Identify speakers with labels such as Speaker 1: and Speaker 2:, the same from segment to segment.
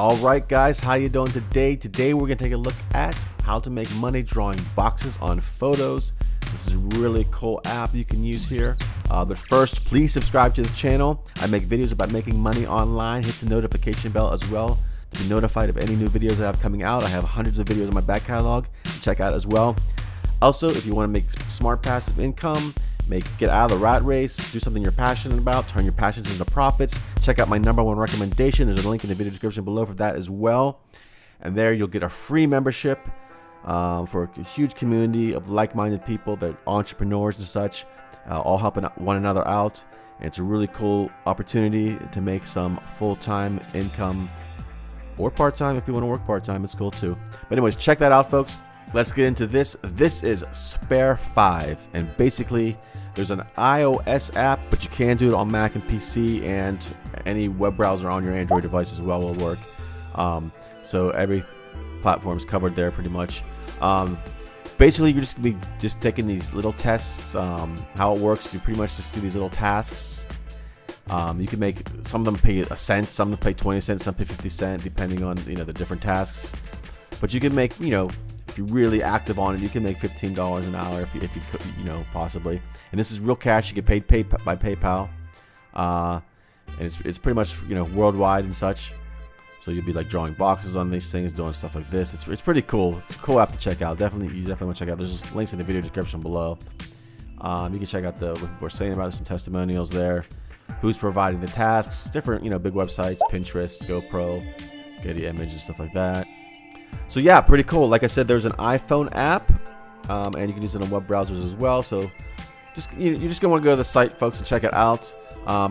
Speaker 1: All right, guys, how you doing today? Today we're gonna take a look at how to make money drawing boxes on photos. This is a really cool app you can use here. But first, please subscribe to the channel. I make videos about making money online. Hit the notification bell as well to be notified of any new videos I have coming out. I have hundreds of videos in my back catalog to check out as well. Also, if you want to make smart passive income, get out of the rat race, do something you're passionate about, turn your passions into profits, check out my #1 recommendation. There's a link in the video description below for that as well. And there you'll get a free membership for a huge community of like-minded people that are entrepreneurs and such, all helping one another out. And it's a really cool opportunity to make some full-time income or part-time. If you want to work part-time, it's cool too. But anyways, check that out, folks. Let's get into this. This is Spare 5, and basically there's an iOS app, but you can do it on Mac and PC, and any web browser on your Android device as well will work. So every platform is covered there pretty much. Basically, you're just gonna be taking these little tests. How it works, you pretty much just do these little tasks. You can make, some of them pay a cent, some of them pay 20 cents, some pay 50 cents, depending on the different tasks. But you can make, if you're really active on it, you can make $15 an hour if you could, possibly. And this is real cash. You get paid by PayPal, and it's pretty much worldwide and such. So you'll be like drawing boxes on these things, doing stuff like this. It's pretty cool. It's a cool app to check out. You definitely want to check out. There's just links in the video description below. You can check out what we're saying about it, some testimonials there. Who's providing the tasks? Different big websites, Pinterest, GoPro, Getty Images, stuff like that. So yeah, pretty cool. Like I said, there's an iPhone app, and you can use it on web browsers as well. So you're just gonna want to go to the site, folks, and check it out.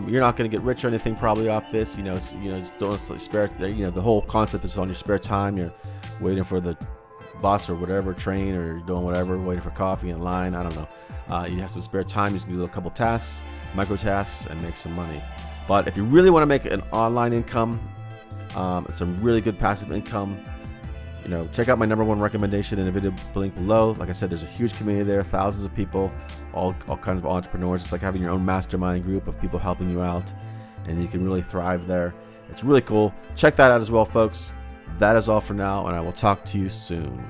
Speaker 1: You're not gonna get rich or anything probably off this. Just don't spare. The whole concept is on your spare time. You're waiting for the bus or whatever, train, or you're doing whatever, waiting for coffee in line. I don't know. You have some spare time. You can do a couple tasks, micro tasks, and make some money. But if you really want to make an online income, it's some really good passive income. Check out my #1 recommendation in the video link below. Like I said, there's a huge community there, thousands of people, all kinds of entrepreneurs. It's like having your own mastermind group of people helping you out, and you can really thrive there. It's really cool. Check that out as well, folks. That is all for now, and I will talk to you soon.